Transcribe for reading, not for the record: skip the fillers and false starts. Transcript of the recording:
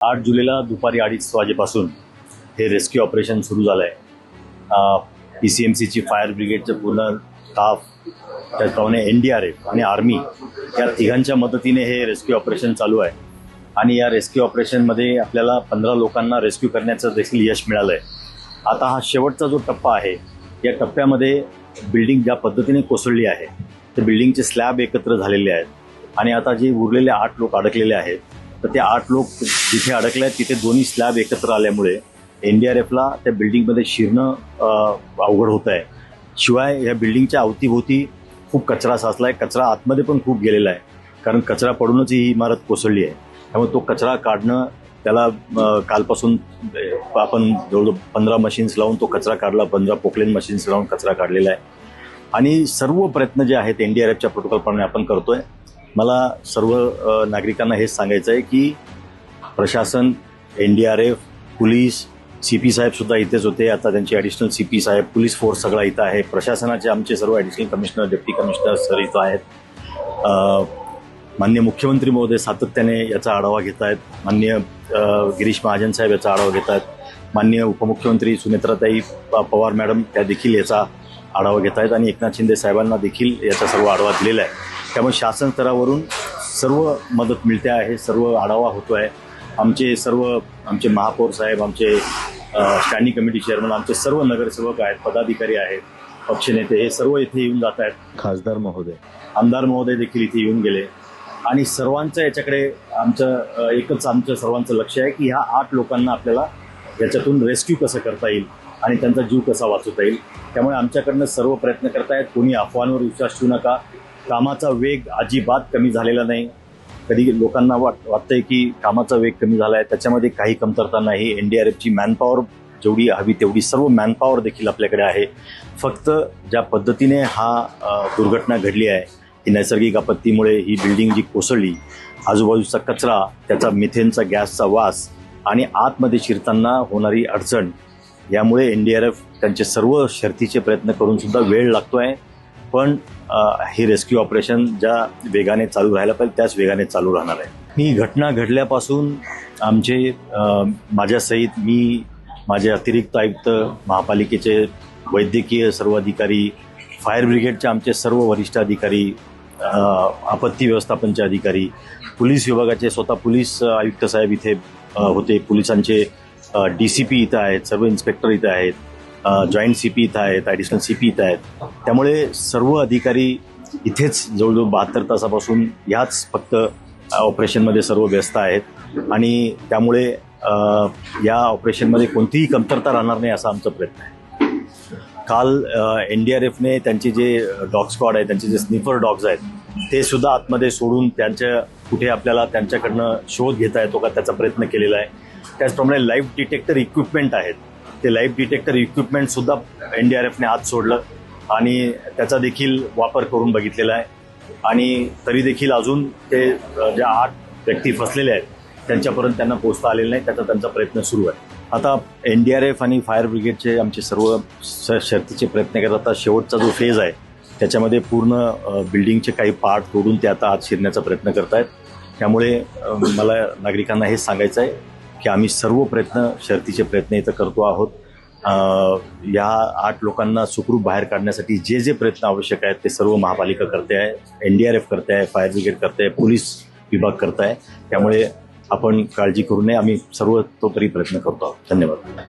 8 जुलैला दुपारी 2:30 वाजेपासून हे रेस्क्यू ऑपरेशन सुरू झालं आहे। PCMCची फायर ब्रिगेडचं पूर्ण स्टाफ, त्याचप्रमाणे NDRF आणि आर्मी या तिघांच्या मदतीने हे रेस्क्यू ऑपरेशन चालू आहे। आणि या रेस्क्यू ऑपरेशनमध्ये आपल्याला 15 लोकांना रेस्क्यू करण्याचं देखील यश मिळालं आहे। आता हा शेवटचा जो टप्पा आहे, या टप्प्यामध्ये बिल्डिंग ज्या पद्धतीने कोसळली आहे ते बिल्डिंगचे स्लॅब एकत्र झालेले आहेत आणि आता जे उरलेले 8 लोक अडकलेले आहेत, तर ते 8 लोक जिथे अडकले आहेत तिथे दोन्ही स्लॅब एकत्र आल्यामुळे NDRFला त्या बिल्डिंगमध्ये शिरणं अवघड होत आहे। शिवाय या बिल्डिंगच्या अवतीभोवती खूप कचरा साचला आहे, कचरा आतमध्ये पण खूप गेलेला आहे, कारण कचरा पडूनच ही इमारत कोसळली आहे। त्यामुळे तो कचरा काढणं, त्याला कालपासून आपण जवळजवळ 15 मशीन्स लावून तो कचरा काढला, 15 पोकलेन मशीन्स लावून कचरा काढलेला आहे। आणि सर्व प्रयत्न जे आहेत NDRFच्या प्रोटोकॉलप्रमाणे आपण करतोय। मला सर्व नागरिकांना हेच सांगायचं आहे की प्रशासन, NDRF, पोलीस, CP साहेब सुद्धा इथेच होते, आता त्यांचे ॲडिशनल CP साहेब, पोलीस फोर्स सगळा इथं आहे, प्रशासनाचे आमचे सर्व additional commissioner, deputy commissioner sir इथं आहेत। माननीय मुख्यमंत्री महोदय सातत्याने याचा आढावा घेत आहेत, माननीय गिरीश महाजन साहेब याचा आढावा घेत आहेत, माननीय उपमुख्यमंत्री सुनेत्राताई पवार मॅडम त्या देखील याचा आढावा घेत आहेत आणि एकनाथ शिंदे साहेबांना देखील याचा सर्व आढावा दिलेला आहे। त्यामुळे शासन स्तरावरून सर्व मदत मिळते आहे, सर्व आढावा होतो आहे। आमचे महापौर साहेब, आमचे स्टँडिंग कमिटी चेअरमन, आमचे सर्व नगरसेवक आहेत, पदाधिकारी आहेत, पक्षनेते, हे सर्व इथे येऊन जात आहेत। खासदार महोदय, आमदार महोदय देखील इथे येऊन गेले आणि सर्वांचं याच्याकडे आमचं सर्वांचं लक्ष आहे की ह्या 8 लोकांना आपल्याला याच्यातून रेस्क्यू कसं करता येईल आणि त्यांचा जीव कसा वाचवता येईल। त्यामुळे आमच्याकडनं सर्व प्रयत्न करतायत। कोणी अफवांवर विश्वास ठेवू नका। कामाचा वेग अजिबात कमी झालेला नाही। कधी लोकांना वाटतंय की कामाचा वेग कमी झाला आहे, त्याच्यामध्ये काही कमतरता नाही। NDRFची मॅनपॉवर जेवढी हवी तेवढी सर्व मॅनपॉवर देखील आपल्याकडे आहे। फक्त ज्या पद्धतीने दुर्घटना घडली आहे, की नैसर्गिक आपत्तीमुळे ही बिल्डिंग जी कोसळली, आजूबाजूचा कचरा, त्याचा मिथेनचा गॅसचा वास आणि आतमध्ये शिरताना होणारी अडचण, यामुळे NDRF त्यांचे सर्व शर्थीचे प्रयत्न करून सुद्धा वेळ लागतोय। पण हे रेस्क्यू ऑपरेशन ज्या वेगाने चालू राहायला पाहिजे त्याच वेगाने चालू राहणार आहे। ही घटना घडल्यापासून माझ्यासहित मी, माझे अतिरिक्त आयुक्त, महापालिकेचे वैद्यकीय सर्व अधिकारी, फायर ब्रिगेडचे आमचे सर्व वरिष्ठ अधिकारी, आपत्ती व्यवस्थापनचे अधिकारी, पोलीस विभागाचे स्वतः पोलीस आयुक्त साहेब इथे होते, पोलिसांचे DCP इथं आहेत, सर्व इन्स्पेक्टर इथं आहेत, जॉईंट CP इथं आहेत, ॲडिशनल CP इथं आहेत। त्यामुळे सर्व अधिकारी इथेच जवळजवळ 72 तासापासून ह्याच फक्त ऑपरेशनमध्ये सर्व व्यस्त आहेत आणि त्यामुळे या ऑपरेशनमध्ये कोणतीही कमतरता राहणार नाही असा आमचा प्रयत्न आहे। काल NDRFने त्यांचे जे डॉग स्क्वॉड आहे, त्यांचे जे स्निफर डॉग्स आहेत, ते सुद्धा आतमध्ये सोडून कुठे आपल्याला त्यांच्याकडनं शोध घेता येतो का त्याचा प्रयत्न केलेला आहे। त्याचप्रमाणे लाईव्ह डिटेक्टर इक्विपमेंट आहेत, ते लाईव्ह डिटेक्टर इक्विपमेंट सुद्धा NDRFने आत सोडलं आणि त्याचा देखील वापर करून बघितलेला आहे। आणि तरी देखील अजून ते ज्या 8 व्यक्ती फसलेले आहेत त्यांच्यापर्यंत त्यांना पोहोचता आलेलं नाही, त्यांचा प्रयत्न सुरू आहे। आता NDRF आणि फायर ब्रिगेडचे आमचे सर्व शर्थीचे प्रयत्न करत, आता शेवटचा जो फेज आहे त्याच्यामध्ये पूर्ण बिल्डिंगचे काही पार्ट तोडून ते आता आत शिरण्याचा प्रयत्न करत आहेत। त्यामुळे मला नागरिकांना हेच सांगायचं आहे की आम्ही सर्व शर्थीचे प्रयत्न इथं करतो आहोत। या 8 लोकांना सुखरूप बाहेर काढण्यासाठी जे प्रयत्न आवश्यक आहेत ते सर्व महापालिका करते आहे, NDRF करते आहे, फायर ब्रिगेड करते आहे, पोलीस विभाग करत आहे। त्यामुळे आपण काळजी करू नये, आम्ही सर्व तोपरी प्रयत्न करतो आहोत। धन्यवाद।